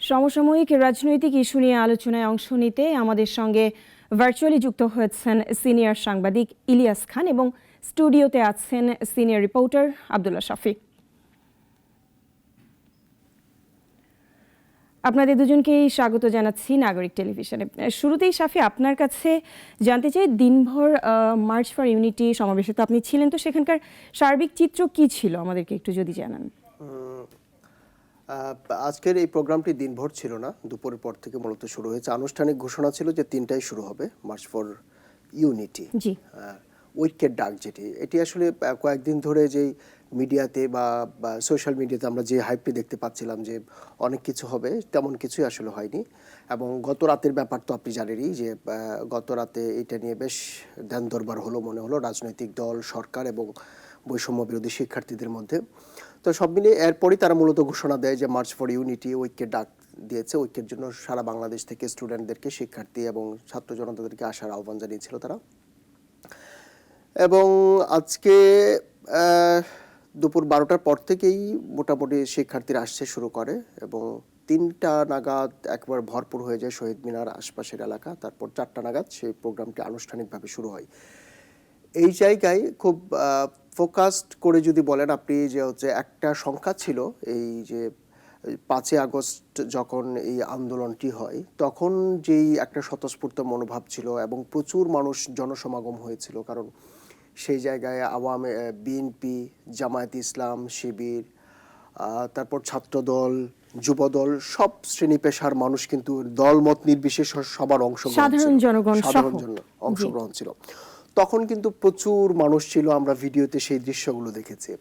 সমসাময়িক রাজনৈতিক ইস্যু নিয়ে আলোচনায় অংশ নিতে আমাদের সঙ্গে ভার্চুয়ালি যুক্ত হয়েছেন সিনিয়র সাংবাদিক ইলিয়াস খান এবং স্টুডিওতে আছেন সিনিয়র রিপোর্টার আব্দুল্লাহ শাফি। আপনাদের দুজনকেই স্বাগত জানাচ্ছি নাগরিক টেলিভিশনে। শুরুতেই শাফি, আপনার কাছে জানতে চাই, দিনভর মার্চ ফর ইউনিটি সমাবেশে তো আপনি ছিলেন, তো সেখানকার সার্বিক চিত্র কি ছিল আমাদেরকে একটু যদি জানান। আজকের এই প্রোগ্রামটি দিনভর ছিল না, দুপুরের পর থেকে মূলত শুরু হয়েছে। আনুষ্ঠানিক ঘোষণা ছিল যে 3টায় শুরু হবে মার্চ ফর ইউনিটি, ঐক্যের ডাক, এটি আসলে কয়েকদিন ধরে যেই মিডিয়াতে বা সোশ্যাল মিডিয়াতে আমরা যে হাইপটি দেখতে পাচ্ছিলাম যে অনেক কিছু হবে, তেমন কিছুই আসলে হয়নি। এবং গত রাতের ব্যাপার তো আপনি জানেনই যে গত রাতে এটা নিয়ে বেশ ধ্যান দরবার হলো মনে হলো রাজনৈতিক দল, সরকার এবং বৈষম্য বিরোধী শিক্ষার্থীদের মধ্যে। তো সব মিলিয়ে এরপরই তারা মূলত ঘোষণা দেয় যে মার্চ ফর ইউনিটি, ঐক্যের ডাক দিয়েছে। ঐক্যের জন্য সারা বাংলাদেশ থেকে স্টুডেন্টদেরকে, শিক্ষার্থী এবং ছাত্র জনতাদেরকে আসার আহ্বান জানিয়েছিল তারা। এবং আজকে দুপুর 12টার পর থেকেই মোটামুটি শিক্ষার্থীরা আসতে শুরু করে এবং 3টা নাগাদ একবার ভরপুর হয়ে যায় শহীদ মিনার আশপাশের এলাকা। তারপর 4টা নাগাদ সেই প্রোগ্রামটি আনুষ্ঠানিকভাবে শুরু হয়। এই জায়গায় খুব ফোকাসড করে যদি বলেন আপনি, যে হচ্ছে একটা সংখ্যা ছিল, এই যে 5ই আগস্ট যখন এই আন্দোলনটি হয় তখন যেই একটা স্বতঃস্ফূর্ত মনোভাব ছিল এবং প্রচুর মানুষ জনসমাগম হয়েছিল, কারণ সেই জায়গায় আওয়ামী, বিএনপি, জামায়াত ইসলাম, শিবির, তারপর ছাত্রদল, যুবদল, সব শ্রেণী পেশার মানুষ কিন্তু দলমত নির্বিশেষে সবার অংশগ্রহণ ছিল। তখন কিন্তু প্রচুর মানুষ ছিল, আমরা ভিডিওতে সেই দৃশ্যগুলো দেখেছি।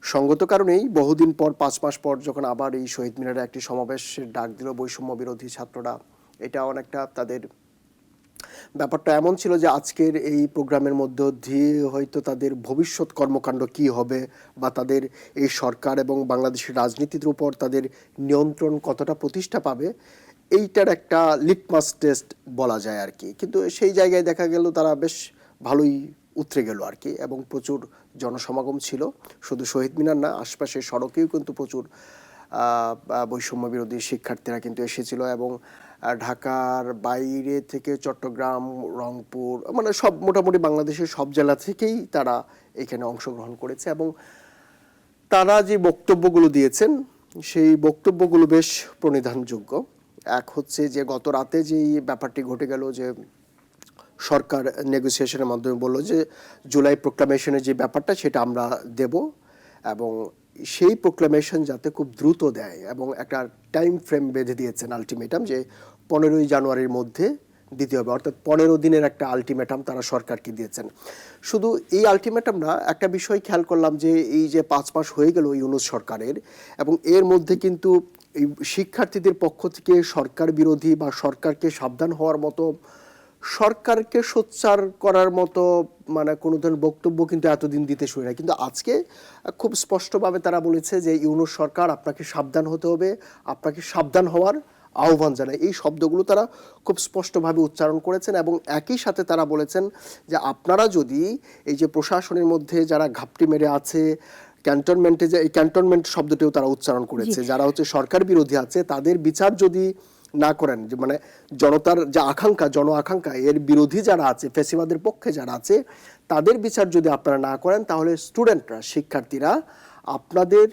সঙ্গত কারণেই বহুদিন পর, 5 মাস পর যখন আবার এই শহীদ মিনারে একটি সমাবেশের ডাক দিল বৈষম্য বিরোধী ছাত্ররা, এটা অনেকটা তাদের ব্যাপারটা এমন ছিল যে আজকের এই প্রোগ্রামের মধ্যে দিয়ে হয়তো তাদের ভবিষ্যৎ কর্মকাণ্ড কি হবে বা তাদের এই সরকার এবং বাংলাদেশের রাজনীতির উপর তাদের নিয়ন্ত্রণ কতটা প্রতিষ্ঠা পাবে, এইটার একটা লিটমাস টেস্ট বলা যায় আর কি। কিন্তু সেই জায়গায় দেখা গেল তারা বেশ ভালোই উতরে গেল আর কি, এবং প্রচুর জনসমাগম ছিল। শুধু শহীদ মিনার না, আশপাশের সড়কেও কিন্তু প্রচুর বৈষম্য বিরোধী শিক্ষার্থীরা কিন্তু এসেছিল এবং ঢাকার বাইরে থেকে চট্টগ্রাম, রংপুর, মানে সব মোটামুটি বাংলাদেশের সব জেলা থেকেই তারা এখানে অংশগ্রহণ করেছে। এবং তারা যে বক্তব্যগুলো দিয়েছেন সেই বক্তব্যগুলো বেশ প্রণিধানযোগ্য। এক হচ্ছে যে গত রাতে যেই ব্যাপারটি ঘটে গেল, যে সরকার নেগোসিয়েশনের মাধ্যমে বলল যে জুলাই প্রোক্লামেশনের যে ব্যাপারটা সেটা আমরা দেব এবং সেই প্রোক্লামেশন যাতে খুব দ্রুত দেয়, এবং একটা টাইম ফ্রেম বেঁধে দিয়েছেন, আলটিমেটাম, যে 15ই জানুয়ারির মধ্যে দিতে হবে, অর্থাৎ 15 দিনের একটা আলটিমেটাম তারা সরকারকে দিয়েছেন। শুধু এই আলটিমেটাম না, একটা বিষয় খেয়াল করলাম যে এই যে 5 মাস হয়ে গেল ইউনূস সরকারের, এবং এর মধ্যে কিন্তু এই শিক্ষার্থীদের পক্ষ থেকে সরকার বিরোধী বা সরকারকে সাবধান হওয়ার মতো, সরকারকে সোচ্চার করার মতো মানে কোনো ধরনের বক্তব্য কিন্তু এতদিন দিতে শুরু হয়। কিন্তু আজকে খুব স্পষ্টভাবে তারা বলেছে যে ইউনূস সরকার, আপনাকে সাবধান হতে হবে, আপনাকে সাবধান হওয়ার আহ্বান জানায়। এই শব্দগুলো তারা খুব স্পষ্টভাবে উচ্চারণ করেছেন এবং একই সাথে তারা বলেছেন যে আপনারা যদি এই যে প্রশাসনের মধ্যে যারা ঘাপটি মেরে আছে, ক্যান্টনমেন্টে, যে এই ক্যান্টনমেন্ট শব্দটিও তারা উচ্চারণ করেছে, যারা হচ্ছে সরকার বিরোধী আছে তাদের বিচার যদি না করেন, যে মানে জনতার যে আকাঙ্ক্ষা, জন আকাঙ্ক্ষা, এর বিরোধী যারা আছে, ফ্যাসিবাদের পক্ষে যারা আছে, তাদের বিচার যদি আপনারা না করেন তাহলে স্টুডেন্টরা, শিক্ষার্থীরা আপনাদের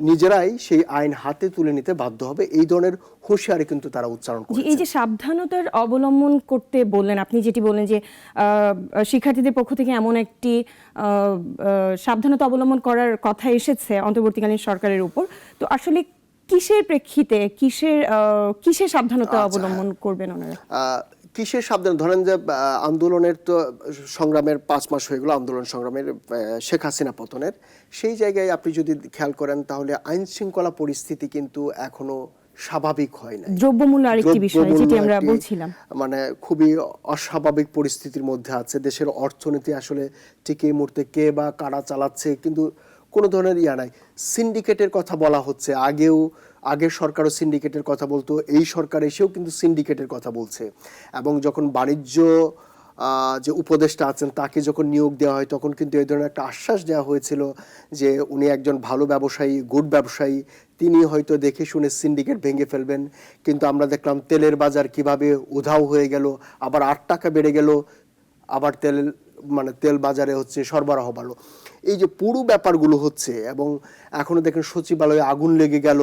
নিজেরাই সেই আইন হাতে তুলে নিতে বাধ্য হবে। এই ধরনের হুঁশিয়ারি কিন্তু তারা উচ্চারণ করেছে। এই যে সাবধানতার অবলম্বন করতে বললেন, আপনি যেটি বললেন যে শিক্ষার্থীদের পক্ষ থেকে এমন একটি সাবধানতা অবলম্বন করার কথা এসেছে অন্তর্বর্তীকালীন সরকারের উপর, তো আসলে কিসের প্রেক্ষিতে, কিসের সাবধানতা অবলম্বন করবেন ওনারা? কিসের সাবধান? ধরেন যে আন্দোলনের তো সংগ্রামের 5 মাস হয়ে গেল, আন্দোলন সংগ্রামের, শেখ হাসিনা পতনের, সেই জায়গায় আপনি যদি খেয়াল করেন তাহলে আইন শৃঙ্খলা পরিস্থিতি কিন্তু এখনো স্বাভাবিক হয় না। দ্রব্যমূল্য আরেকটি বিষয় যেটি আমরা বলছিলাম, মানে খুবই অস্বাভাবিক পরিস্থিতির মধ্যে আছে দেশের অর্থনীতি। আসলে ঠিক এই মুহূর্তে কে বা কারা চালাচ্ছে কিন্তু কোনো ধরনের নাই। সিন্ডিকেটের কথা বলা হচ্ছে, আগের সরকারও সিন্ডিকেটের কথা বলতো, এই সরকার এসেও কিন্তু সিন্ডিকেটের কথা বলছে। এবং যখন বাণিজ্য যে উপদেষ্টা আছেন তাকে যখন নিয়োগ দেওয়া হয় তখন কিন্তু এই ধরনের একটা আশ্বাস দেওয়া হয়েছিল যে উনি একজন ভালো ব্যবসায়ী, গুড ব্যবসায়ী, তিনি হয়তো দেখে শুনে সিন্ডিকেট ভেঙে ফেলবেন, কিন্তু আমরা দেখলাম তেলের বাজার কিভাবে উধাও হয়ে গেল, আবার 8 টাকা বেড়ে গেল, আবার তেল বাজারে হচ্ছে সরবরাহ বাড়লো। এই যে পুরো ব্যাপারগুলো হচ্ছে, এবং এখনো দেখেন সচিবালয়ে আগুন লেগে গেল,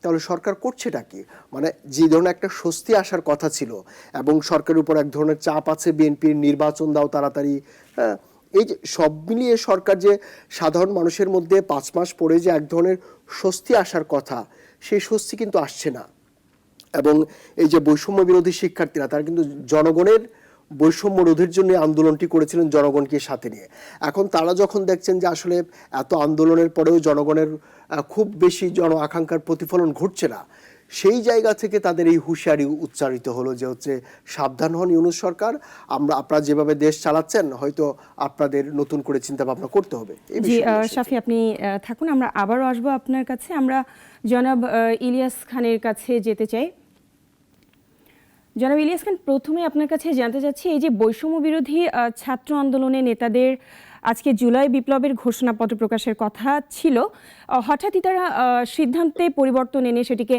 তাহলে সরকার করছেটা কি? মানে যে ধরনের একটা স্বস্তি আসার কথা ছিল, এবং সরকারের উপর এক ধরনের চাপ আছে বিএনপির, নির্বাচন দাও তাড়াতাড়ি, হ্যাঁ, এই যে সব মিলিয়ে সরকার যে সাধারণ মানুষের মধ্যে 5 মাস পরে যে এক ধরনের স্বস্তি আসার কথা, সেই স্বস্তি কিন্তু আসছে না। এবং এই যে বৈষম্য বিরোধী শিক্ষার্থীরা, তারা কিন্তু জনগণের বৈষম্য রোধের জন্য আন্দোলনটি করেছিলেন জনগণকে সাথে নিয়ে। এখন তারা যখন দেখছেন যে আসলে এত আন্দোলনের পরেও জনগণের খুব বেশি জন আকাঙ্ক্ষার প্রতিফলন ঘটছে না, সেই জায়গা থেকে তাদের এই হুঁশিয়ারি উচ্চারিত হলো যে হচ্ছে সাবধান হন ইউনূস সরকার, আপনারা যেভাবে দেশ চালাচ্ছেন হয়তো আপনাদের নতুন করে চিন্তা ভাবনা করতে হবে। জি শাফি, আপনি থাকুন, আমরা আবারও আসবো আপনার কাছে। আমরা জনাব ইলিয়াস খানের কাছে যেতে চাই। জনাব ইলিয়াস খান, প্রথমে আপনার কাছে জানতে চাচ্ছি, এই যে বৈষম্য বিরোধী ছাত্র আন্দোলনে নেতাদের আজকে জুলাই বিপ্লবের ঘোষণাপত্র প্রকাশের কথা ছিল, হঠাৎই তারা সিদ্ধান্তে পরিবর্তন এনে সেটিকে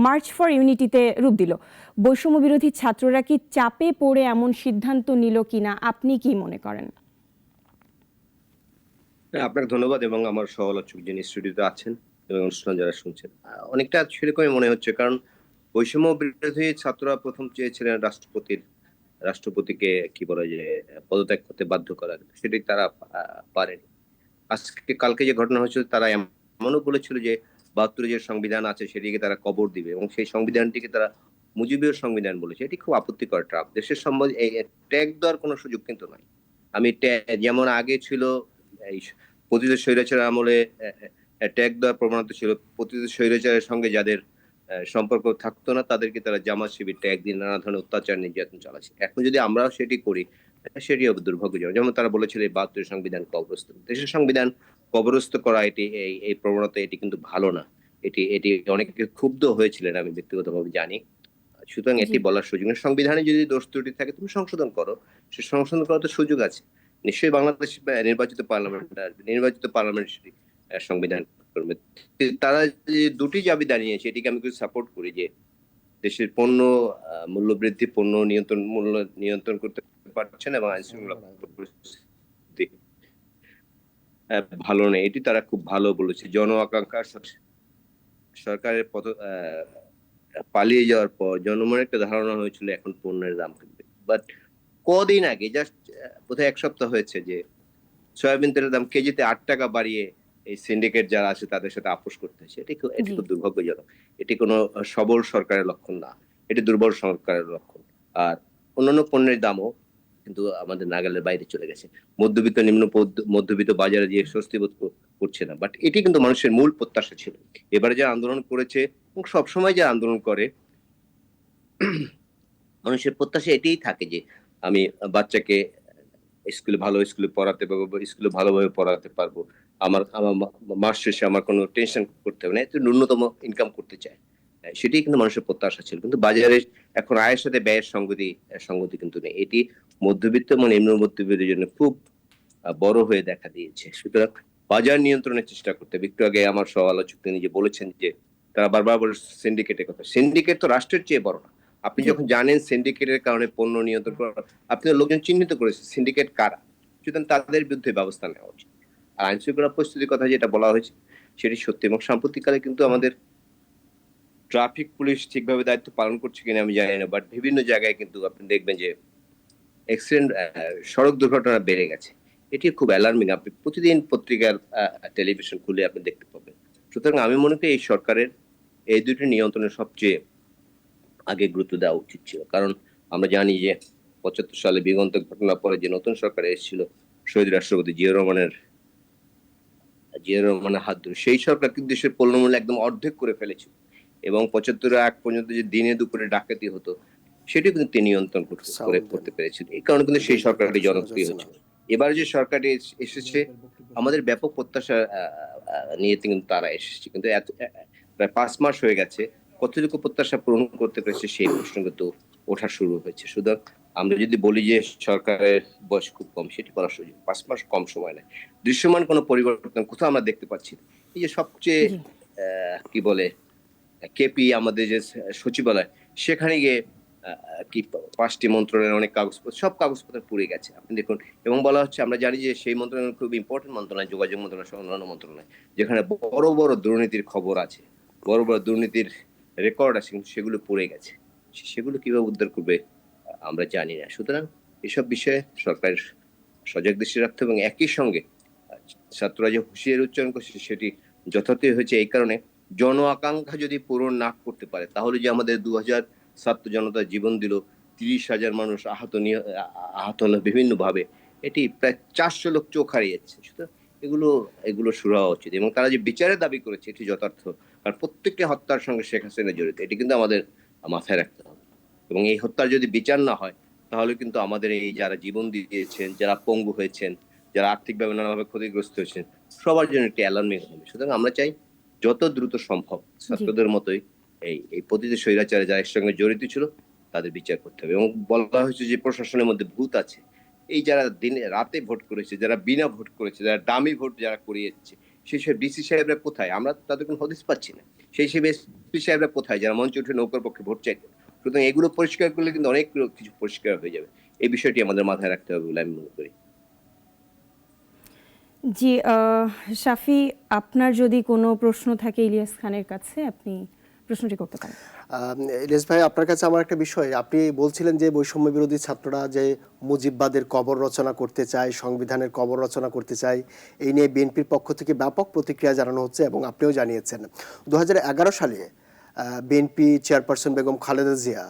মার্চ ফর ইউনিটিতে রূপ দিল। বৈষম্য বিরোধী ছাত্ররা কি চাপে পড়ে এমন সিদ্ধান্ত নিল কিনা, আপনি কি মনে করেন? আপনাকে ধন্যবাদ, এবং আমার সহ-আলোচক যিনি স্টুডিওতে আছেন এবং অনুষ্ঠান যারা শুনছেন, অনেকটা সেরকমই মনে হচ্ছে। কারণ বৈষম্য বিরোধী ছাত্ররা প্রথম চেয়েছিলেন রাষ্ট্রপতিকে কি বলে যে পদত্যাগ করতে বাধ্য করার, সেটি তারা পারেনি। কালকে যে ঘটনা হয়েছিল, তারা এমনও বলেছিল যে ৭২ যে সংবিধান আছে সেটিকে তারা কবর দিবে, এবং সেই সংবিধানটিকে তারা মুজিবীয় সংবিধান বলেছে। এটি খুব আপত্তিকর। ট্রাম্প দেশের সম্বন্ধে এই ট্যাগ দেওয়ার কোনো সুযোগ কিন্তু নাই। যেমন আগে ছিল এই পতিত স্বৈরাচার আমলে ট্যাগ দেওয়ার প্রবণতা ছিল, পতিত স্বৈরাচারের সঙ্গে যাদের সম্পর্ক থাকতো না তাদেরকে তারা জামাত শিবির ট্যাগ দিয়ে নানা ধরনের অত্যাচার নির্যাতন চালাচ্ছে। এখন যদি আমরাও সেটি করি, সেটি হবে দুর্ভাগ্যজনক। যেমন তারা বলেছিল এই ৭২ সংবিধান কবরস্থ, দেশের সংবিধান কবরস্থ করা, এই প্রবণতা, এটি কিন্তু ভালো না। এটি অনেকে ক্ষুব্ধ হয়েছিলেন, আমি ব্যক্তিগতভাবে জানি। সুতরাং এটি বলার সুযোগ নেই। সংবিধানে যদি দোষ ত্রুটি থাকে তুমি সংশোধন করো, সে সংশোধন করার তো সুযোগ আছে। নিশ্চয়ই বাংলাদেশ নির্বাচিত পার্লামেন্ট সংবিধান করবে। তারা যে দুটি দাবি দাঁড়িয়েছে, এটিকে আমি কিছু সাপোর্ট করি, যে দেশের পণ্য মূল্য বৃদ্ধি, পণ্য মূল্য নিয়ন্ত্রণ করতে পারছেন, এবং আইন শৃঙ্খলা পরিস্থিতি ভালো নেই, এটি তারা খুব ভালো বলেছে। জন আকাঙ্ক্ষা সরকারের পালিয়ে যাওয়ার পর জনমনের একটা ধারণা হয়েছিল এখন পণ্যের দাম কমবে। বাট কদিন আগে, জাস্ট বোধহয় 1 সপ্তাহ হয়েছে, যে সয়াবিন তেলের দাম কেজিতে 8 টাকা বাড়িয়ে এই সিন্ডিকেট যারা আছে তাদের সাথে আপোষ করতে হয়েছে। এটি খুব দুর্ভাগ্যজনক। এটি কোনো সবল সরকারের লক্ষণ না, এটি দুর্বল সরকারের লক্ষণ। আর অন্যান্য পণ্যের দামও কিন্তু আমাদের নাগালের বাইরে চলে গেছে। মধ্যবিত্ত মধ্যবিত্ত বাজারে যে স্বস্তি বোধ করছে না। বাট এটি কিন্তু মানুষের মূল প্রত্যাশা ছিল। এবারে যারা আন্দোলন করেছে এবং সবসময় যারা আন্দোলন করে, মানুষের প্রত্যাশা এটাই থাকে যে আমি বাচ্চাকে ভালো স্কুলে পড়াতে পারবো, স্কুলে ভালোভাবে পড়াতে পারবো, আমার মাস শেষে আমার কোনো টেনশন করতে হবে না, এতে ন্যূনতম ইনকাম করতে চায়। সেটাই কিন্তু মানুষের প্রত্যাশা ছিল। কিন্তু বাজারে এখন আয়ের সাথে ব্যয়ের সঙ্গতি কিন্তু নেই। এটি মধ্যবিত্ত এবং নিম্ন মধ্যবিত্তের জন্য খুব বড় হয়ে দেখা দিয়েছে। সুতরাং বাজার নিয়ন্ত্রণের চেষ্টা করতে হবে। একটু আগে আমার সহ-আলোচক তিনি যে বলেছেন যে তারা বারবার বলে সিন্ডিকেটের কথা, সিন্ডিকেট তো রাষ্ট্রের চেয়ে বড় না। আপনি যখন জানেন সিন্ডিকেটের কারণে পণ্য নিয়ন্ত্রণ করা, আপনি লোকজন চিহ্নিত করেছেন সিন্ডিকেট কারা, সুতরাং তাদের বিরুদ্ধে ব্যবস্থা নেওয়া উচিত। আর আইন শৃঙ্খলা পরিস্থিতির কথা যেটা বলা হয়েছে সেটি সত্যি, এবং সাম্প্রতিককালে কিন্তু আমাদের ট্রাফিক পুলিশ ঠিকভাবে দায়িত্ব পালন করছে কিনা আমি জানি না, বাট বিভিন্ন জায়গায় কিন্তু আপনি দেখবেন যে অ্যাক্সিডেন্ট, সড়ক দুর্ঘটনা বেড়ে গেছে। এটি খুব অ্যালার্মিং। আপনি প্রতিদিন পত্রিকার টেলিভিশন খুলে আপনি দেখতে পাবেন। সুতরাং আমি মনে করি এই সরকারের এই দুটি নিয়ন্ত্রণের সবচেয়ে আগে গুরুত্ব দেওয়া উচিত ছিল। কারণ আমরা জানি যে ৭৫ সালে দিগন্ত ঘটনার পরে যে নতুন সরকার এসেছিল শহীদ রাষ্ট্রপতি জিয়াউর রহমানের হাত ধরে, সেই সরকার কিন্তু দেশের পণ্যমূল্য একদম অর্ধেক করে ফেলেছিল, এবং ৭৫ আগ পর্যন্ত যে দিনে দুপুরে ডাকাতি হতো সেটি কিন্তু তিনি নিয়ন্ত্রণ করতে পেরেছিল। এই কারণে কিন্তু সেই সরকারটি জনপ্রিয় হয়েছে। এবার যে সরকারটি এসেছে, আমাদের ব্যাপক প্রত্যাশা নিয়ে কিন্তু তারা এসেছে, কিন্তু প্রায় 5 মাস হয়ে গেছে, কতটুকু প্রত্যাশা পূরণ করতে পেরেছে সেই প্রশ্ন কিন্তু ওঠা শুরু হয়েছে। সুতরাং আমরা যদি বলি যে সরকারের বয়স খুব কম, সেটি বলার সুযোগ, 5 মাস কম সময় নয়। দৃশ্যমান কোনো পরিবর্তন কোথাও আমরা দেখতে পাচ্ছি। এই যে সবচেয়ে কি বলে কেপি আমাদের যে সচিবালয়, সেখানে গিয়ে কি 5টি মন্ত্রণালয়ের অনেক কাগজপত্র, সব কাগজপত্র পুড়ে গেছে আপনি দেখুন। এবং বলা হচ্ছে, আমরা জানি যে সেই মন্ত্রণালয় খুব ইম্পর্টেন্ট মন্ত্রণালয়, যোগাযোগ মন্ত্রণালয় সহ অন্যান্য মন্ত্রণালয়, যেখানে বড় বড় দুর্নীতির খবর আছে, বড় বড় দুর্নীতির রেকর্ড আছে, কিন্তু সেগুলো পড়ে গেছে। সেগুলো কিভাবে উদ্ধার করবে আমরা জানি না। সুতরাং এসব বিষয়ে সরকার সজাগ দৃষ্টি রাখতে হবে, এবং একই সঙ্গে ছাত্ররা যে হুঁশিয়ারি উচ্চারণ করছে সেটি যথার্থই হয়েছে এই কারণে, জন আকাঙ্ক্ষা যদি পূরণ না করতে পারে, তাহলে যে আমাদের 2000 ছাত্র জনতা জীবন দিল, 30,000 মানুষ আহত হলো বিভিন্ন ভাবে, এটি প্রায় 400 লোক চোখ হারিয়েছে। সুতরাং এগুলো এগুলো শুরু হওয়া উচিত, এবং তারা যে বিচারের দাবি করেছে এটি যথার্থ, কারণ প্রত্যেকটি হত্যার সঙ্গে শেখ হাসিনা জড়িত, এটি কিন্তু আমাদের মাথায় রাখতে হবে। এবং এই হত্যার যদি বিচার না হয়, তাহলে কিন্তু আমাদের এই যারা জীবন দিয়েছেন, যারা পঙ্গু হয়েছেন, যারা আর্থিকভাবে নানাভাবে ক্ষতিগ্রস্ত হয়েছেন, সবার জন্য একটি অ্যালার্মিং হবে। সুতরাং আমরা চাই যত দ্রুত সম্ভব ছাত্রদের মতোই এই প্রতিটি স্বৈরাচারে যারা এর সঙ্গে জড়িত ছিল তাদের বিচার করতে হবে। এবং বলা হয়েছে যে প্রশাসনের মধ্যে ভূত আছে, এই যারা দিনে রাতে ভোট করেছে, যারা বিনা ভোট করেছে, যারা ডামি ভোট যারা করিয়েছে, সেই সব ডিসি সাহেবরা কোথায়? আমরা তাদের কোনো হদিস পাচ্ছি না। সেই সব এসপি সাহেবরা কোথায়, যারা মঞ্চে উঠে নৌকার পক্ষে ভোট চাইতেন? সুতরাং এগুলো পরিষ্কার করলে কিন্তু অনেক কিছু পরিষ্কার হয়ে যাবে। এই বিষয়টি আমাদের মাথায় রাখতে হবে বলে আমি মনে করি। জি, শাফি, আপনার যদি কোনো প্রশ্ন থাকে ইলিয়াস খানের কাছে, আপনি প্রশ্নটি করতে পারেন। ইলিয়াস ভাই, আপনার কাছে আমার একটা বিষয়, আপনি বলছিলেন যে বৈষম্য বিরোধী ছাত্ররা যে মুজিববাদের কবর রচনা করতে চায়, সংবিধানের কবর রচনা করতে চায়, এই নিয়ে বিএনপির পক্ষ থেকে ব্যাপক প্রতিক্রিয়া জানানো হচ্ছে, এবং আপনিও জানিয়েছেন। 2011 সালে বিএনপি চেয়ারপারসন বেগম খালেদা জিয়া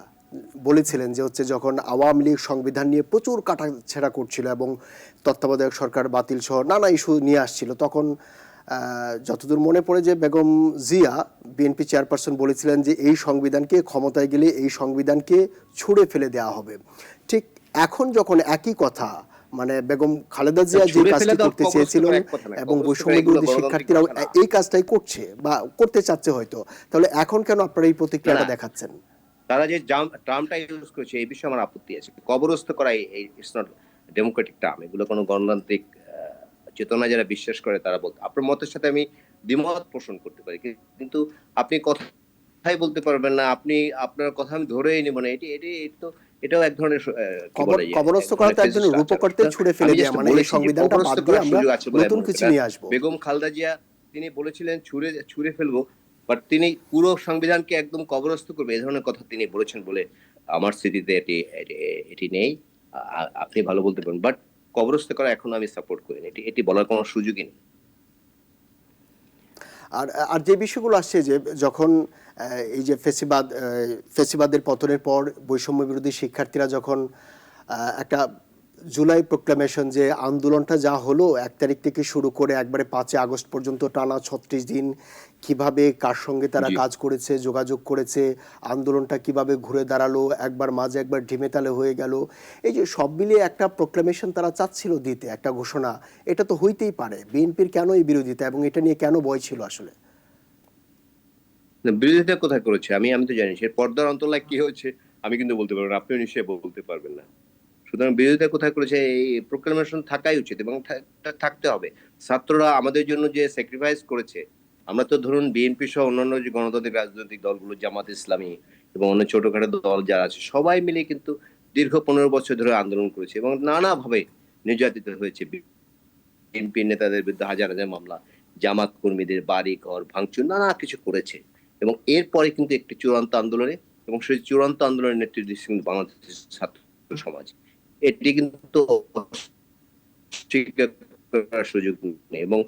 বলেছিলেন যে যখন আওয়ামী লীগ সংবিধান নিয়ে প্রচুর কাটাছেঁড়া করছিল এবং তত্ত্বাবধায়ক সরকার বাতিল সহ নানা ইস্যু নিয়ে আসছিল, তখন যতদূর মনে পড়ে যে বেগম জিয়া বিএনপি চেয়ারপারসন বলেছিলেন যে এই সংবিধানকে, ক্ষমতায় গেলে এই সংবিধানকে ছুঁড়ে ফেলে দেওয়া হবে। ঠিক এখন যখন একই কথা, মানে বেগম খালেদা জিয়া যে কাজটি করতে চেয়েছিলেন এবং বৈষম্য বিরোধী শিক্ষার্থীরাও এই কাজটাই করছে বা করতে চাচ্ছে হয়তো, তাহলে এখন কেন আপনারা এই প্রতিক্রিয়াটা দেখাচ্ছেন? তারা যে টার্মটা ইউজ করেছে এই বিষয়ে আমার আপত্তি আছে। কবরস্থ করা ইটস নট ডেমোক্রেটিক টার্ম। এগুলো কোনো গণতান্ত্রিক চেতনা যারা বিশ্বাস করে তারা বলতে, আপনার মতের সাথে আমি দ্বিমত পোষণ করতে পারি, কিন্তু আপনি কথাই বলতে পারবেন না। আপনি আপনার কথা আমি ধরেই নিব না। এটাও এক ধরনের কবরস্থ করা তো একজন রূপকর্তে ছুঁড়ে ফেলে দেয়া, মানে এই সংবিধানটা বাদ দিয়ে আমরা নতুন কিছু নিয়ে আসব। বেগম খালেদা জিয়া তিনি বলেছিলেন ছুঁড়ে ফেলবো, বাট তিনি পুরো সংবিধানকে একদম কবরস্থ করবে, এই ধরনের কথা তিনি বলেছেন বলে আমার স্মৃতিতে এটি নেই। আপনি ভালো বলতে পারেন, বাট কবরস্থ করা এখন আমি সাপোর্ট করি না। এটি বলার কোনো সুযোগই নেই। আর যে বিষয়গুলো আসছে, যে যখন এই যে ফেসিবাদের পতনের পর বৈষম্য বিরোধী শিক্ষার্থীরা যখন একটা জুলাই প্রোক্লামেশন, যে আন্দোলনটা যা হলো 1 তারিখ থেকে শুরু করে একবারে 5 আগস্ট পর্যন্ত টানা 36 দিন, কিভাবে কার সঙ্গে তারা কাজ করেছে, যোগাযোগ করেছে, আন্দোলনটা কিভাবে ঘুরে দাঁড়ালো, একবার মাঝে একবার ঢিমেতালে হয়ে গেল, এই যে সব মিলিয়ে একটা প্রোক্লামেশন তারা চাচ্ছিল দিতে, একটা ঘোষণা, এটা তো হইতেই পারে। বিএনপির কেন এই বিরোধিতা, এবং এটা নিয়ে কেন ভয় ছিল আসলে? বিরোধিতা কোথায় করেছে আমি তো জানি। সে পর্দার অন্তরায় কি হয়েছে আমি কিন্তু বলতে পারবো না, আপনিও নিশ্চয়ই বলতে পারবেন না। সুতরাং বিরোধিতা কোথায় করেছে, এই প্রোক্লামেশন থাকাই উচিত এবং থাকতে হবে। ছাত্ররা আমাদের জন্য যে স্যাক্রিফাইস করেছে, আমরা তো ধরুন বিএনপি সহ অন্যান্য যে গণতান্ত্রিক রাজনৈতিক দলগুলো, জামাত ইসলামী এবং অন্য ছোটখাটো দল যারা আছে, সবাই মিলে কিন্তু দীর্ঘ 15 বছর ধরে আন্দোলন করেছে এবং নানাভাবে নির্যাতিত হয়েছে। বিএনপি নেতাদের বিরুদ্ধে হাজার হাজার মামলা, জামাত কর্মীদের বাড়ি ঘর ভাঙচুর, নানা কিছু করেছে। এবং এরপরে কিন্তু একটি চূড়ান্ত আন্দোলনে, এবং সেই চূড়ান্ত আন্দোলনের নেতৃত্ব দিচ্ছে কিন্তু বাংলাদেশের ছাত্র সমাজ। এটি কিন্তু করার সুযোগ নেই, এবং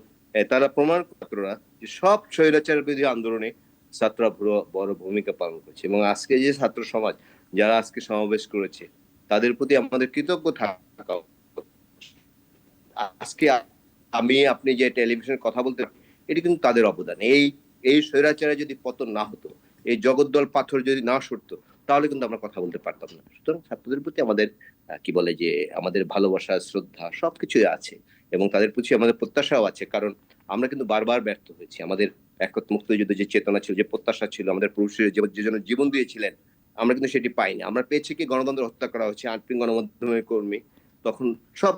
তারা প্রমাণ ছাত্ররা যে সব স্বৈরাচার বিরোধী আন্দোলনে ছাত্ররা বড় ভূমিকা পালন করছে। এবং আজকে যে ছাত্র সমাজ যারা আজকে সমাবেশ করেছে, তাদের প্রতি আমাদের কৃতজ্ঞ থাকা। আজকে আপনি যে টেলিভিশনের কথা বলতে, এটি কিন্তু তাদের অবদান। এই স্বৈরাচারে যদি পতন না হতো, এই জগদ্দল পাথর যদি না সরতো, তাহলে কিন্তু আমরা কথা বলতে পারতাম না। সুতরাং ছাত্রদের প্রতি আমাদের আমাদের ভালোবাসা, শ্রদ্ধা সবকিছুই আছে, এবং তাদের প্রতি আমাদের প্রত্যাশাও আছে। কারণ আমরা কিন্তু বারবার ব্যর্থ হয়েছি। আমাদের মুক্তিযুদ্ধের যে চেতনা ছিল, যে প্রত্যাশা ছিল, আমাদের পুরুষের যে জন্য জীবন দিয়েছিলেন, আমরা কিন্তু সেটি পাইনি। আমরা পেয়েছি কি, গণতন্ত্র হত্যা করা হচ্ছে, আনপ্রিং গণমাধ্যমের কর্মী, তখন সব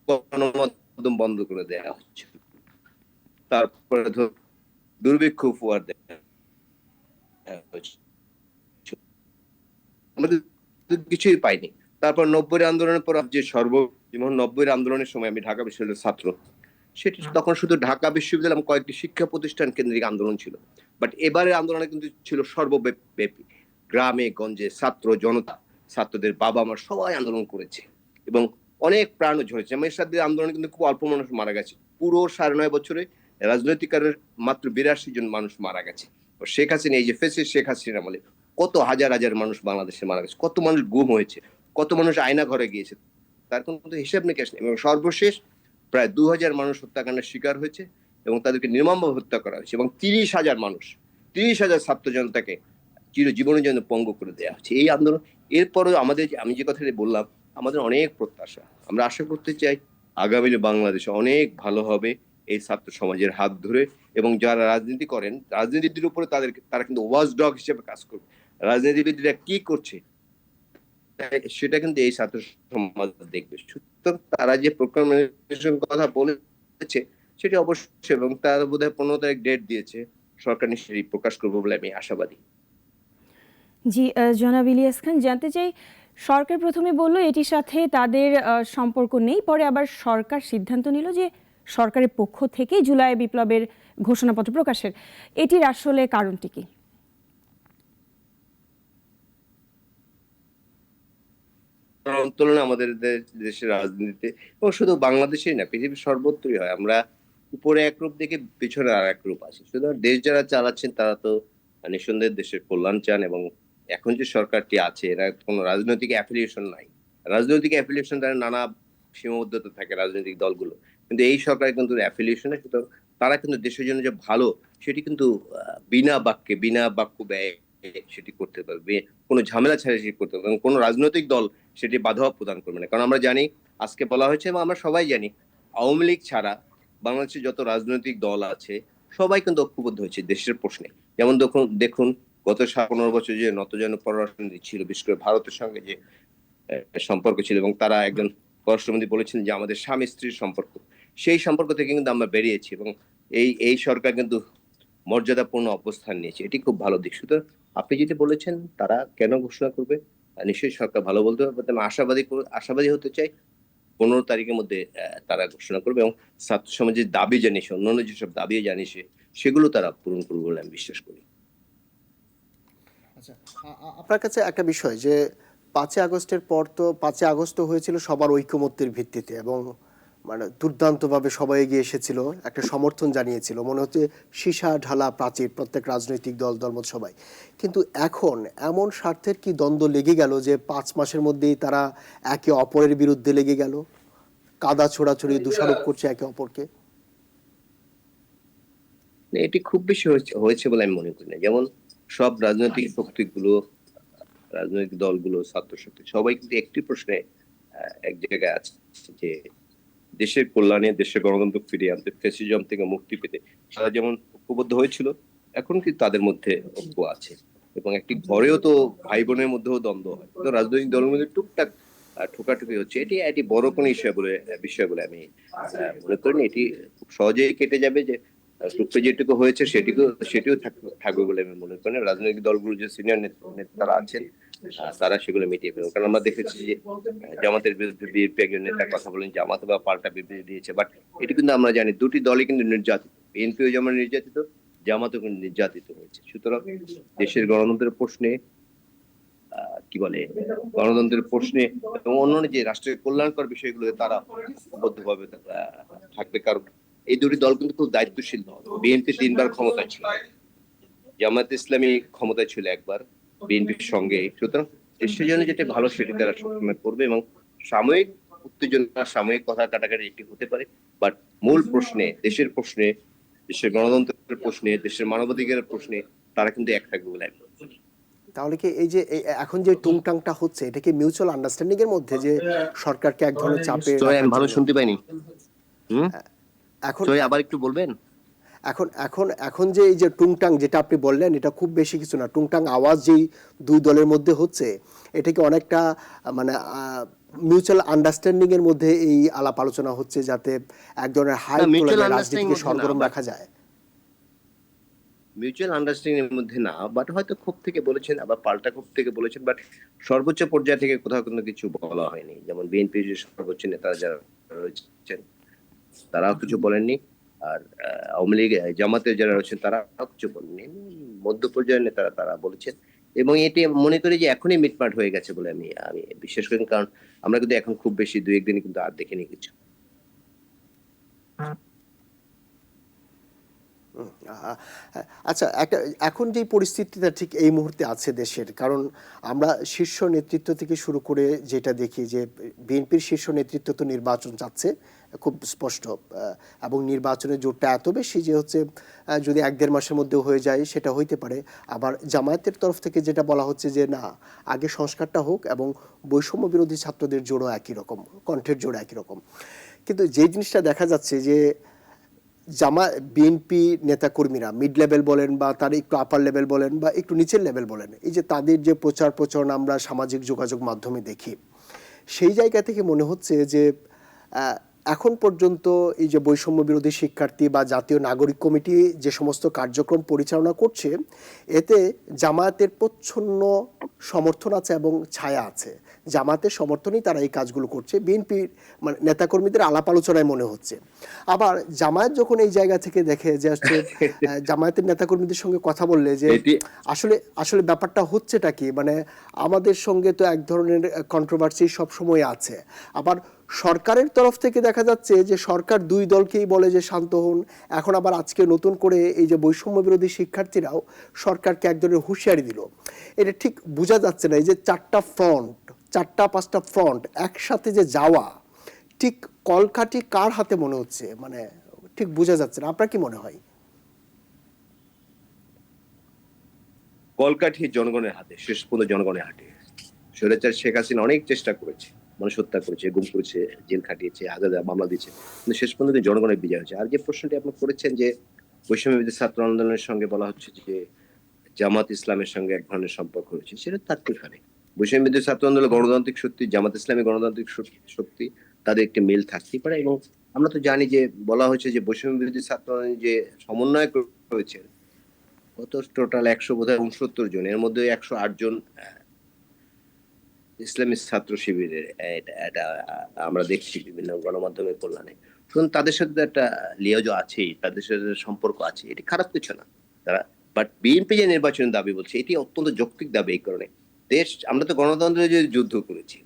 গণমাধ্যম বন্ধ করে দেওয়া হচ্ছে। তারপরে দুর্ভিক্ষ উপহার দেয়। আমাদের তো কিছুই পাইনি। তারপর ৯০ আন্দোলনের পর যে যেমন ৯০ আন্দোলনের সময় আমি ঢাকা বিশ্ববিদ্যালয়ের ছাত্র, সেটি তখন শুধু ঢাকা বিশ্ববিদ্যালয় এবং কয়েকটি শিক্ষা প্রতিষ্ঠান কেন্দ্রিক আন্দোলন ছিল। বাট এবারের আন্দোলনে কিন্তু ছিল সর্বব্যাপী, গ্রামে গঞ্জে ছাত্র জনতা, ছাত্রদের বাবা মা সবাই আন্দোলন করেছে এবং অনেক প্রাণও ঝরেছে। এরশাদের আন্দোলনে কিন্তু খুব অল্প মানুষ মারা গেছে। পুরো ৯.৫ বছরে রাজনৈতিক কারণে মাত্র ৮২ জন মানুষ মারা গেছে। শেখ হাসিনা, এই যে ফেসিস্ট শেখ হাসিনা বলে কত হাজার হাজার মানুষ বাংলাদেশে মারা গেছে, কত মানুষ গুম হয়েছে, কত মানুষ আয়না ঘরে গিয়েছে, তার কোনো হিসাব নিকাশ নেই। এবং সর্বশেষ প্রায় ২,০০০ মানুষ হত্যাকাণ্ডের শিকার হয়েছে এবং তাদেরকে নির্মমভাবে হত্যা করা হয়েছে এবং ৩০,০০০ ছাত্র জনতাকে চিরজীবনের জন্য পঙ্গু করে দেওয়া হচ্ছে এই আন্দোলন। এরপরও আমাদের, আমি যে কথাটি বললাম, আমাদের অনেক প্রত্যাশা। আমরা আশা করতে চাই আগামী বাংলাদেশে অনেক ভালো হবে এই ছাত্র সমাজের হাত ধরে, এবং যারা রাজনীতি করেন, রাজনীতির উপরে তারা কিন্তু ওয়াচ ডগ হিসেবে কাজ করবে। রাজনীতিবিদরা কি করছে সেটা কিন্তু এই ছাত্র সমাজ দেখবে। সুতরাং তারা যে প্রোক্লামেশন কথা বলেছে সেটি অবশ্যই, এবং তারা বোধহয় ১৫ তারিখ ডেট দিয়েছে, সরকার নিশ্চয়ই প্রকাশ করবে বলে আমি আশাবাদী। জি, জনাব ইলিয়াস খান, জানতে চাই, সরকার প্রথমে বলল এটির সাথে তাদের সম্পর্ক নেই, পরে আবার সরকার সিদ্ধান্ত নিল যে সরকারের পক্ষ থেকেই জুলাই বিপ্লবের ঘোষণাপত্র প্রকাশের। এটির আসলে কারণটি কি? আন্দোলন আমাদের দেশের রাজনীতিতে, এবং শুধু বাংলাদেশেই না, পৃথিবীর সর্বত্রই হয়। আমরা উপরে একরূপ দেখে পিছনে আর এক রূপ আছে। সুতরাং দেশ যারা চালাচ্ছেন তারা তো নিঃসন্দেহে দেশের কল্যাণ চান, এবং এখন যে সরকারটি আছে এরা কোনো রাজনৈতিক অ্যাফিলিয়েশন নাই। রাজনৈতিক অ্যাফিলিয়েশন দ্বারা নানা সীমাবদ্ধতা থাকে রাজনৈতিক দলগুলো, কিন্তু এই সরকার কিন্তু অ্যাফিলিয়েশন, সুতরাং তারা কিন্তু দেশের জন্য যে ভালো সেটি কিন্তু বিনা বাক্য ব্যয় সেটি করতে পারবে, কোনো ঝামেলা ছাড়া সেটি করতে পারবে, এবং কোনো রাজনৈতিক দল সেটি বাধা প্রদান করবে না। কারণ আমরা জানি, আজকে বলা হয়েছে এবং আমরা সবাই জানি, আওয়ামী লীগ ছাড়া বাংলাদেশের যত রাজনৈতিক দল আছে সবাই কিন্তু ঐক্যবদ্ধ হয়েছে দেশের প্রশ্নে। যেমন দেখুন গত ১৫ বছর যে নতজন পররাষ্ট্রমন্ত্রী ছিল, বিশেষ করে ভারতের সঙ্গে যে সম্পর্ক ছিল, এবং তারা একজন পররাষ্ট্রমন্ত্রী বলেছিলেন যে আমাদের স্বামী স্ত্রীর সম্পর্ক, সেই সম্পর্ক থেকে কিন্তু আমরা বেরিয়েছি, এবং এই সরকার কিন্তু মর্যাদাপূর্ণ অবস্থান নিয়েছে, এটি খুব ভালো দিক। সুতরাং আপনি যেটি বলেছেন তারা কেন ঘোষণা করবে, নিশ্চয়ই সরকার ভালো বলতে পারবে। আমি আশাবাদী হতে চাই ১৫ তারিখের মধ্যে তারা ঘোষণা করবে, এবং ছাত্র সমাজের দাবি জানিয়েছে, অন্যান্য যেসব দাবি জানিয়েছে সেগুলো তারা পূরণ করবে বলে আমি বিশ্বাস করি। আচ্ছা, আপনার কাছে একটা বিষয় যে ৫ই আগস্টের পর তো ৫ই আগস্ট হয়েছিল সবার ঐকমত্যের ভিত্তিতে, এবং মানে দুর্দান্তভাবে সবাই এগিয়ে এসেছিল, একটা সমর্থন জানিয়েছিল, মনে হচ্ছে সীসা ঢালা প্রাচীর প্রত্যেক রাজনৈতিক দলমত সবাই। কিন্তু এখন এমন স্বার্থের কি দ্বন্দ্ব লেগে গেল যে ৫ মাসের মধ্যেই তারা একে অপরের বিরুদ্ধে লেগে গেল, কাদা ছোড়াছুড়ি, দোষারোপ করছে একে অপরকে? এটি খুব বেশি হয়েছে বলে আমি মনে করি না। যেমন সব রাজনৈতিক শক্তিগুলো, রাজনৈতিক দলগুলো, ছাত্র শক্তি সবাই কিন্তু একটি প্রশ্নে এক জায়গায় আছে, যে দেশের কল্যাণে, দেশের গণতন্ত্র ফিরিয়ে আনতে, ফ্যাসিজম থেকে মুক্তি পেতে তারা যেমন ঐক্যবদ্ধ হয়েছিল, এখন কিন্তু তাদের মধ্যে ঐক্য আছে। এবং একটি ঘরেও তো ভাই বোনের মধ্যেও দ্বন্দ্ব হয়, তো রাজনৈতিক দলের মধ্যে টুকটাক ঠোকাঠুকি হচ্ছে। এটি বড় কোনো বিষয় বলে আমি মনে করি না। এটি খুব সহজেই কেটে যাবে, যে টুকটাক যেটুকু হয়েছে সেটিও থাকবে বলে আমি মনে করি না। রাজনৈতিক দলগুলো যে সিনিয়র নেতারা আছেন তারা সেগুলো মিটিয়ে ফেলবে। কারণ আমরা দেখেছি যে জামাতের বিরুদ্ধে বিএনপি একজন নেতা কথা বলেন, জামাত বা পাল্টা বিবৃতি দিয়েছে। বাট এটি কিন্তু আমরা জানি দুটি দলই কিন্তু নির্যাতিত, বিএনপিও যেমন নির্যাতিত, জামাতও কিন্তু নির্যাতিত হয়েছে। সুতরাং দেশের গণতন্ত্রের প্রশ্নে কি বলে, গণতন্ত্রের প্রশ্নে এবং অন্যান্য যে রাষ্ট্রের কল্যাণকর বিষয়গুলো তারা বদ্ধভাবে থাকবে। কারণ এই দুটি দল কিন্তু খুব দায়িত্বশীল দল। বিএনপি ৩ বার ক্ষমতায় ছিল, জামায়াত ইসলামী ক্ষমতায় ছিল একবার বিএনপির সঙ্গে। সুতরাং দেশের জন্য যেটা ভালো সেটি তারা সবসময় করবে, এবং সাময়িক উত্তেজনা, সাময়িক কথা কাটাকাটি এটি হতে পারে, বাট মূল প্রশ্নে, দেশের প্রশ্নে, দেশের গণতন্ত্রের প্রশ্নে, দেশের মানবাধিকারের প্রশ্নে তারা কিন্তু এক থাকবে বলে আমি মনে করি। তাহলে কি এই যে এখন যে টুংটাংটা হচ্ছে, এটা কি মিউচুয়াল আন্ডারস্ট্যান্ডিং এর মধ্যে, যে সরকারকে এক ধরনের চাপে আমি ভালো শুনতে পাইনি, এখন আবার একটু বলবেন? এখন এখন এখন যে এই যে টুংটাং যেটা আপনি বললেন, এটা খুব বেশি কিছু না, টুংটাং আওয়াজ যেই দুই দলের মধ্যে হচ্ছে, এটা কি অনেকটা মানে মিউচুয়াল আন্ডারস্ট্যান্ডিং এর মধ্যে এই আলাপ আলোচনা হচ্ছে, যাতে এক ধরনের হাই রাজনীতিকে সরগরম রাখা যায়? মিউচুয়াল আন্ডারস্ট্যান্ডিং এর মধ্যে না, বাট হয়তো ক্ষোভ থেকে বলেছেন, আবার পাল্টা ক্ষোভ থেকে বলেছেন, বাট সর্বোচ্চ পর্যায় থেকে কোথাও কিন্তু কিছু বলা হয়নি। যেমন বিএনপির যে সর্বোচ্চ নেতা যারা রয়েছেন তারাও কিছু বলেননি, আর আওয়ামী লীগ জামাতের যারা রয়েছেন তারাও কিছু বলেননি। মধ্য পর্যায়ের নেতারা তারা বলেছেন, এবং এটি মনে করি যে এখনই মিটমাট হয়ে গেছে বলে আমি আমি বিশ্বাস করি, কারণ আমরা কিন্তু এখন খুব বেশি 2-1 দিনে কিন্তু আর দেখিনি কিছু। হুম, আচ্ছা, একটা এখন যে পরিস্থিতিটা ঠিক এই মুহূর্তে আছে দেশের, কারণ আমরা শীর্ষ নেতৃত্ব থেকে শুরু করে যেটা দেখি যে বিএনপির শীর্ষ নেতৃত্ব তো নির্বাচন চাচ্ছে খুব স্পষ্ট, এবং নির্বাচনের জোরটা এত বেশি যে হচ্ছে যদি 1-1.5 মাসের মধ্যে হয়ে যায় সেটা হইতে পারে। আবার জামায়াতের তরফ থেকে যেটা বলা হচ্ছে যে না, আগে সংস্কারটা হোক এবং বৈষম্য বিরোধী ছাত্রদের জোরও একই রকম, কণ্ঠের জোর একই রকম। কিন্তু যে জিনিসটা দেখা যাচ্ছে যে বিএনপি নেতাকর্মীরা মিড লেভেল বলেন বা তার একটু আপার লেভেল বলেন বা একটু নিচের লেভেল বলেন, এই যে তাদের যে প্রচার প্রচারণা আমরা সামাজিক যোগাযোগ মাধ্যমে দেখি, সেই জায়গা থেকে মনে হচ্ছে যে এখন পর্যন্ত এই যে বৈষম্য বিরোধী শিক্ষার্থী বা জাতীয় নাগরিক কমিটি যে সমস্ত কার্যক্রম পরিচালনা করছে, এতে জামায়াতের প্রচ্ছন্ন সমর্থন আছে এবং ছায়া আছে। জামায়াতের সমর্থনেই তারা এই কাজগুলো করছে, বিএনপির মানে নেতাকর্মীদের আলাপ আলোচনায় মনে হচ্ছে। আবার জামায়াত যখন এই জায়গা থেকে দেখে যে আসলে জামায়াতের নেতাকর্মীদের সঙ্গে কথা বললে যে আসলে আসলে ব্যাপারটা হচ্ছেটা কি, মানে আমাদের সঙ্গে তো এক ধরনের কন্ট্রোভার্সি সবসময় আছে। আবার সরকারের তরফ থেকে দেখা যাচ্ছে যে সরকার দুই দলকেই বলে যে শান্ত হন। এখন আবার আজকে নতুন করে এই যে বৈষম্য বিরোধী শিক্ষার্থীরাও সরকারকে এক ধরনের হুঁশিয়ারি দিল। এটা ঠিক বোঝা যাচ্ছে না, এই যে 4টা-5টা ফ্রন্ট একসাথে যে যাওয়া, ঠিক কলকাঠি কার হাতে মনে হচ্ছে, মানে ঠিক বোঝা যাচ্ছে না। আপনার কি মনে হয়? কলকাঠি জনগণের হাতে, শেষ পর্যন্ত জনগণের হাতে। স্বৈরাচার শেখ হাসিনা অনেক চেষ্টা করেছে, মানুষ হত্যা করেছে, গুম করেছে, জেল খাটিয়েছে, হাজার মামলা দিয়েছে, কিন্তু শেষ পর্যন্ত জনগণের বিজয় হয়েছে। আর যে প্রশ্নটি আপনি করেছেন যে বৈষম্য বিরোধী ছাত্র আন্দোলনের সঙ্গে বলা হচ্ছে যে জামাত ইসলামের সঙ্গে এক ধরনের সম্পর্ক রয়েছে, সেটা তাত্ত্বিকভাবে বৈষম্য বিরোধী ছাত্র আন্দোলন গণতান্ত্রিক শক্তি, জামাত ইসলামী গণতান্ত্রিক শক্তি, তাদের একটি মিল থাকতেই পারে। এবং আমরা তো জানি যে বলা হয়েছে যে বৈষম্য বিরোধী ছাত্র আন্দোলনের যে সমন্বয়ক রয়েছে কত, টোটাল 169 জন, এর মধ্যে 108 জন ইসলামী ছাত্র শিবিরের, এটা আমরা দেখছি বিভিন্ন গণমাধ্যমের কল্যাণে। শুনুন, তাদের সাথে একটা লিয়াজও আছেই, তাদের সাথে সম্পর্ক আছে, এটি খারাপ কিছু না। তারা, বাট বিএনপি যে নির্বাচনের দাবি বলছে এটি অত্যন্ত যৌক্তিক দাবি। এই কারণে দেশ, আমরা তো গণতন্ত্রের যে যুদ্ধ করেছি,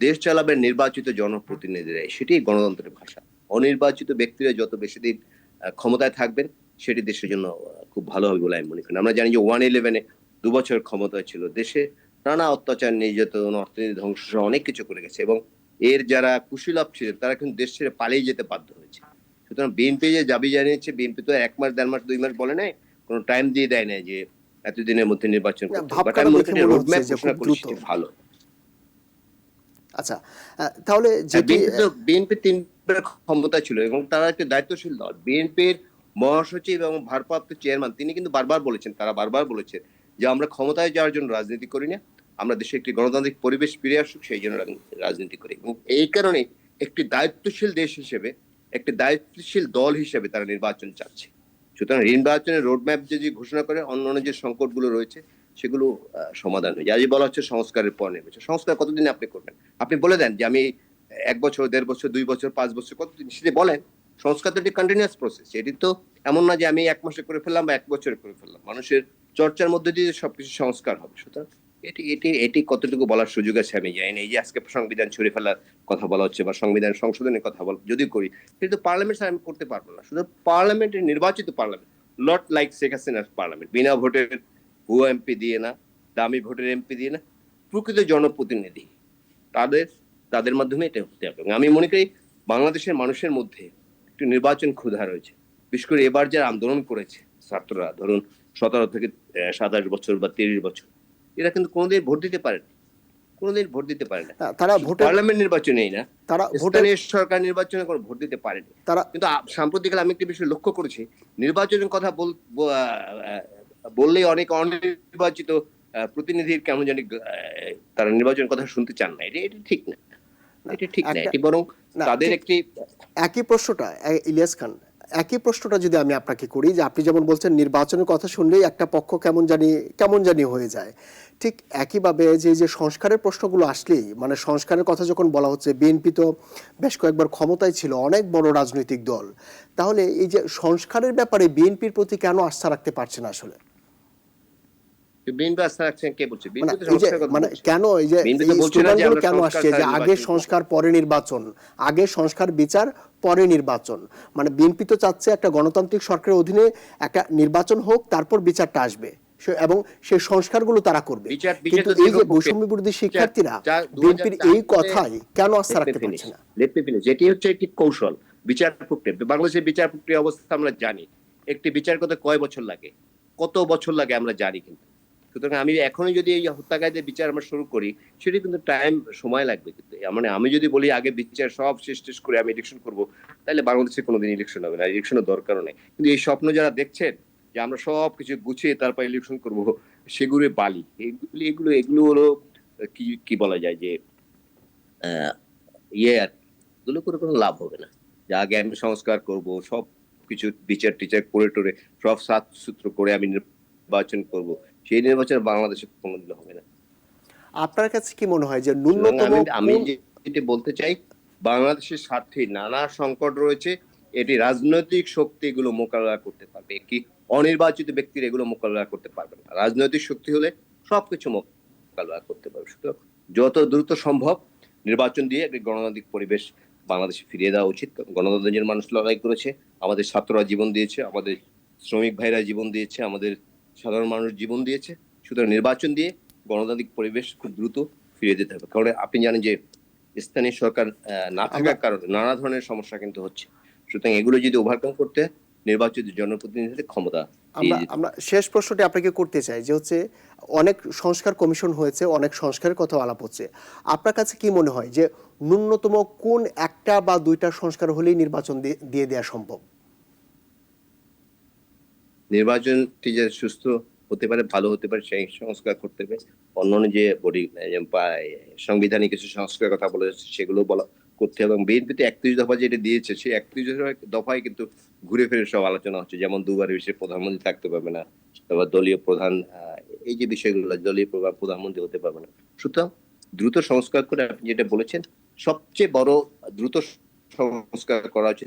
দেশ চালাবে নির্বাচিত জনপ্রতিনিধিরা, সেটি গণতন্ত্রের ভাষা। অনির্বাচিত ব্যক্তিরা যত বেশি দিন ক্ষমতায় থাকবেন সেটি দেশের জন্য খুব ভালো হবে বলে আমি মনে করি। আমরা জানি যে 1-11-এ 2 বছর ক্ষমতায় ছিল, দেশে নানা অত্যাচার, নির্যাতন, অর্থনীতি ধ্বংস সহ অনেক কিছু করে গেছে, এবং এর যারা কুশীলব ছিলেন তারা কিন্তু দেশ ছেড়ে পালিয়ে যেতে বাধ্য হয়েছে। সুতরাং বিএনপি যে দাবি জানিয়েছে, বিএনপি তো 1 মাস 1.5 মাস 2 মাস বলে নাই, কোনো টাইম দিয়ে দেয় নাই যে এতদিনের মধ্যে নির্বাচন করতে হবে, বাট আমি মনে করি রোডম্যাপ ঘোষণা করেছে ভালো। আচ্ছা, তাহলে যেটি বিএনপি 3বার ক্ষমতা ছিল এবং তারা একটা দায়িত্বশীল দল। বিএনপির মহাসচিব এবং ভারপ্রাপ্ত চেয়ারম্যান তিনি কিন্তু বারবার বলেছেন, তারা বারবার বলেছেন যে আমরা ক্ষমতায় যাওয়ার জন্য রাজনীতি করি না, আমরা দেশে একটি গণতান্ত্রিক পরিবেশ ফিরে আসুক সেই জন্য রাজনীতি করি। এবং এই কারণে একটি দায়িত্বশীল দেশ হিসেবে, একটি দায়িত্বশীল দল হিসেবে তারা নির্বাচন চাচ্ছে। সুতরাং নির্বাচনের রোডম্যাপ যদি ঘোষণা করে অন্যান্য যে সংকটগুলো রয়েছে সেগুলো সমাধান হয়ে যায়। আজ বলা হচ্ছে সংস্কারের পর নির্বাচন, সংস্কার কতদিন আপনি করবেন? আপনি বলে দেন যে আমি 1 বছর, 1.5 বছর, 2 বছর, 5 বছর, কতদিন সেটা বলেন। সংস্কার তো একটি কন্টিনিউয়াস প্রসেস, এটি তো এমন না যে আমি 1 মাসে করে ফেললাম বা 1 বছরে করে ফেললাম। মানুষের চর্চার মধ্যে দিয়ে সবকিছু সংস্কার হবে। সুতরাং এটি এটি এটি কতটুকু বলার সুযোগ আছে আমি জানি না। এই যে আজকে সংবিধান ছুঁড়ে ফেলার কথা বলা হচ্ছে বা সংবিধান সংশোধনের কথা যদি করি, কিন্তু পার্লামেন্ট ছাড়া আমি করতে পারবো না। শুধু পার্লামেন্টের নির্বাচিত পার্লামেন্ট, নট লাইক শেখ হাসিনার পার্লামেন্ট, বিনা ভোটের ভুয়ো এমপি দিয়ে না, দামি ভোটের এমপি দিয়ে না, প্রকৃত জনপ্রতিনিধি, তাদের তাদের মাধ্যমে এটা হতে হবে। আমি মনে করি বাংলাদেশের মানুষের মধ্যে একটু নির্বাচন ক্ষুধা রয়েছে, বিশেষ করে এবার যারা আন্দোলন করেছে ছাত্ররা, ধরুন 17 থেকে 27 বছর বা 30 বছর, এরা কিন্তু কোনোদিন ভোট দিতে পারে না, কোনোদিন ভোট দিতে পারে না। তারা পার্লামেন্ট নির্বাচনেই না, তারা স্থানীয় সরকার নির্বাচনে কোনো ভোট দিতে পারেনি। কিন্তু সাম্প্রতিককালে আমি একটি বিষয় লক্ষ্য করেছি, নির্বাচনের কথা বললেই অনেক অনির্বাচিত প্রতিনিধির কেমন জানি তারা নির্বাচনের কথা শুনতে চান না। এটি ঠিক না, এটি ঠিক না, এটি বরং তাদের একটি একই প্রশ্নটা ইলিয়াস খান, একই প্রশ্নটা যদি আমি আপনাকে করি, যে আপনি যেমন বলছেন নির্বাচনের কথা শুনলেই একটা পক্ষ কেমন জানি হয়ে যায়, ঠিক একইভাবে যে সংস্কারের প্রশ্নগুলো আসলেই, মানে সংস্কারের কথা যখন বলা হচ্ছে, বিএনপি তো বেশ কয়েকবার ক্ষমতায় ছিল, অনেক বড় রাজনৈতিক দল, তাহলে এই যে সংস্কারের ব্যাপারে বিএনপির প্রতি কেন আস্থা রাখতে পারছে না আসলে? বিএনপি আস্থা রাখছেন কে বলছে? মানে বিএনপি তো এই যে সংস্কারের কথা মানে বলছে। কেন এই যে বিএনপি এই তো বলছে না যে স্লোগানগুলো আমরা কেন সংস্কার আসছে যে ছাড়া আগে নির্বাচন করব। সংস্কার পরে নির্বাচন, আগে সংস্কার বিচার পরে নির্বাচন? মানে বিএনপি তো চাচ্ছে একটা গণতান্ত্রিক সরকারের অধীনে একটা নির্বাচন হোক, তারপর বিচারটা আসবে, এবং সেই সংস্কারগুলো তারা করবে। বিচার কিন্তু তো এই যে দীর্ঘ বৈষম্য বিরোধী শিক্ষার্থীরা যা বিএনপির 2004 এই কথাই কেন আস্থা রাখতে ফিনিশ পারছে না? Let me finish. যেটি হচ্ছে একটি কৌশল বিচার প্রক্রিয়া। বাংলাদেশের বিচার প্রক্রিয়া অবস্থা আমরা জানি। একটি বিচার করতে কয় বছর লাগে, কত বছর লাগে আমরা জানি। কিন্তু সুতরাং আমি এখনই যদি এই হত্যাকারীদের বিচার আমরা শুরু করি, সেটি কিন্তু সময় লাগবে। কিন্তু মানে আমি যদি বলি আগে বিচার সব শেষ করে আমি ইলেকশন করব, তাহলে বাংলাদেশে কোনোদিন ইলেকশন হবে না, ইলেকশনের দরকারও নেই। কিন্তু এই স্বপ্ন যারা দেখছেন যে আমরা সব কিছু গুছিয়ে তারপর ইলেকশন করব, সেগুলো বালি। এগুলো এগুলো হলো কি বলা যায় যে আর এগুলো করে কোনো লাভ হবে না। যে আগে আমি সংস্কার করব, সব কিছু বিচার টিচার করে টোরে সব সাত সূত্র করে আমি নির্বাচন করব, সেই নির্বাচন বাংলাদেশে কোনোদিন হবে না। আপনার কাছে কি মনে হয় যে সুতরাং ন্যূনতম আমি যেটি বলতে চাই, বাংলাদেশের স্বার্থে নানা সংকট রয়েছে, এটি রাজনৈতিক শক্তি এগুলো মোকাবেলা করতে পারবে, কি অনির্বাচিত ব্যক্তির এগুলো মোকাবেলা করতে পারবে না। রাজনৈতিক শক্তি হলে সবকিছু মোকাবেলা করতে পারবে। সুতরাং যত দ্রুত সম্ভব নির্বাচন দিয়ে একটি গণতান্ত্রিক পরিবেশ বাংলাদেশে ফিরিয়ে দেওয়া উচিত। গণতন্ত্রের মানুষ লড়াই করেছে, আমাদের ছাত্ররা জীবন দিয়েছে, আমাদের শ্রমিক ভাইরা জীবন দিয়েছে, আমাদের সাধারণ মানুষ জীবন দিয়েছে। সুতরাং নির্বাচন দিয়ে গণতান্ত্রিক পরিবেশ খুব দ্রুত ফিরিয়ে দিতে হবে। কারণ আপনি জানেন যে স্থানীয় সরকার না থাকার কারণে নানা ধরনের সমস্যা কিন্তু হচ্ছে। সুতরাং এগুলো যদি ওভারকাম করতে নির্বাচিত জনপ্রতিনিধিদের ক্ষমতা। আমরা শেষ প্রশ্নটি আপনাকে করতে চাই, যে হচ্ছে অনেক সংস্কার কমিশন হয়েছে, অনেক সংস্কারের কথা আলাপ হচ্ছে, আপনার কাছে কি মনে হয় যে ন্যূনতম কোন একটা বা দুইটা সংস্কার হলেই নির্বাচন দিয়ে দেওয়া সম্ভব? নির্বাচনটি যে সুস্থ হতে পারে, ভালো হতে পারে, সেই সংস্কার করতে হবে। অন্যান্য যে বডি সাংবিধানিক কিছু সংস্কার কথা বলে যাচ্ছে, সেগুলো বলা করতে হবে। এবং বিএনপি তো 31 দফা যেটা দিয়েছে, সেই 31 দফায় কিন্তু ঘুরে ফিরে সব আলোচনা হচ্ছে। যেমন দুবারের বেশি প্রধানমন্ত্রী থাকতে পারবে না, তারপর দলীয় প্রধান, এই যে বিষয়গুলো, দলীয় প্রধানমন্ত্রী হতে পারবে না। সুতরাং দ্রুত সংস্কার করে আপনি যেটা বলেছেন, সবচেয়ে বড় দ্রুত সংস্কার করা হচ্ছে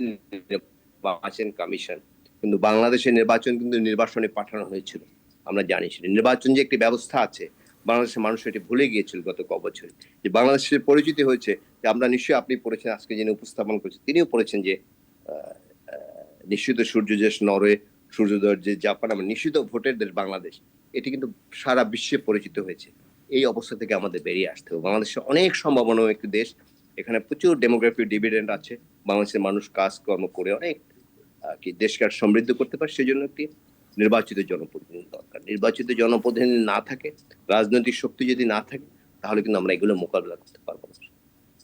নির্বাচন কমিশন। কিন্তু বাংলাদেশের নির্বাচন কিন্তু নির্বাচনে পাঠানো হয়েছিল, আমরা জানি। সেটা নির্বাচন যে একটি ব্যবস্থা আছে, বাংলাদেশের মানুষ এটি ভুলে গিয়েছিল গত বছরে। যে বাংলাদেশের পরিচিতি হয়েছে, যে আমরা নিশ্চয়ই, আপনি পড়েছেন, আজকে যিনি উপস্থাপন করেছেন তিনিও পড়েছেন, যে নিশ্চিত সূর্য দেশ নরওয়ে, সূর্যোদয়ের যে জাপান, আমরা নিশ্চিত ভোটের দেশ বাংলাদেশ, এটি কিন্তু সারা বিশ্বে পরিচিত হয়েছে। এই অবস্থা থেকে আমাদের বেরিয়ে আসতে হবে। বাংলাদেশে অনেক সম্ভাবনা একটি দেশ, এখানে প্রচুর ডেমোগ্রাফিক ডিভিডেন্ড আছে। বাংলাদেশের মানুষ কাজকর্ম করে অনেক কি দেশকে সমৃদ্ধ করতে পারে। সেই জন্য একটি নির্বাচিত জনপ্রতিনিধি দরকার। নির্বাচিত জনপ্রতিনিধি না থাকে, রাজনৈতিক শক্তি যদি না থাকে, তাহলে কিন্তু আমরা এগুলো মোকাবিলা করতে পারবো না।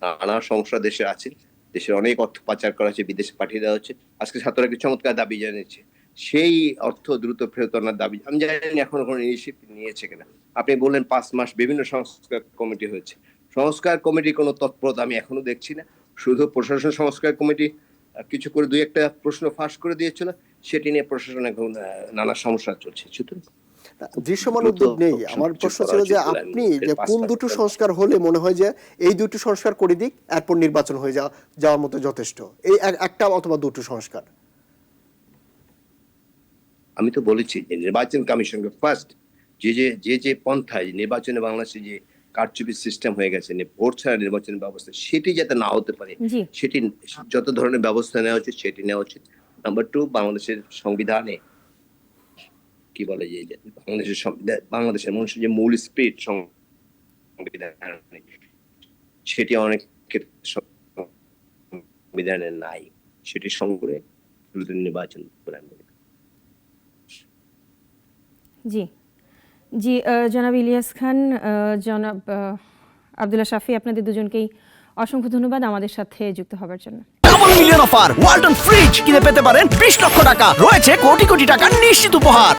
নানা সমস্যা দেশে আছে, দেশের অনেক অর্থ পাচার করা হচ্ছে, বিদেশে পাঠিয়ে দেওয়া হচ্ছে। আজকে ছাত্ররা একটি চমৎকার দাবি জানিয়েছে, সেই অর্থ দ্রুত ফেরত আনার দাবি। আমি জানি এখন কোনো ইনিশিয়েটিভ নিয়েছে কিনা। আপনি বললেন 5 মাস বিভিন্ন সংস্কার কমিটি হয়েছে, সংস্কার কমিটির কোনো তৎপরতা আমি এখনো দেখছি না। শুধু প্রশাসন সংস্কার কমিটি কিছু করে 2-1টা প্রশ্ন ফাঁস করে দিয়েছিল, সেটি নিয়ে প্রশাসন এখন নানা সমস্যা চলছে। সুতরাং দৃশ্যমান উদ্যোগ নেই। আমার প্রশ্ন ছিল যে আপনি যে কোন দুটো সংস্কার হলে মনে হয় যে এই দুটো সংস্কার করে দিক, এরপর নির্বাচন হয়ে যাওয়ার মতো যথেষ্ট, এই একটা অথবা দুটো সংস্কার? আমি তো বলেছি যে নির্বাচন কমিশনকে ফার্স্ট যে পন্থায় নির্বাচনে বাংলাদেশে যে কারচুপি সিস্টেম হয়ে গেছে, ভোট ছাড়া নির্বাচন ব্যবস্থা, সেটি যাতে না হতে পারে, সেটি যত ধরনের ব্যবস্থা নেওয়া উচিত সেটি নেওয়া উচিত। নাম্বার 2, বাংলাদেশের সংবিধানে কি বলে যে বাংলাদেশের সংবিধান, বাংলাদেশের মানুষের যে মূল স্পিরিট সংবিধানে, সেটি অনেক সংবিধানে নাই। সেটি সংগ্রহে দ্রুত নির্বাচন করে। জি জি, জনাব ইলিয়াস খান, জনাব আব্দুল্লাহ শাফি, আপনাদের দুজনকেই অসংখ্য ধন্যবাদ আমাদের সাথে যুক্ত হবার জন্য। Double million offer Walton fridge কিনে পেতে পারেন 20 লক্ষ টাকা, রয়েছে কোটি কোটি টাকার নিশ্চিত উপহার।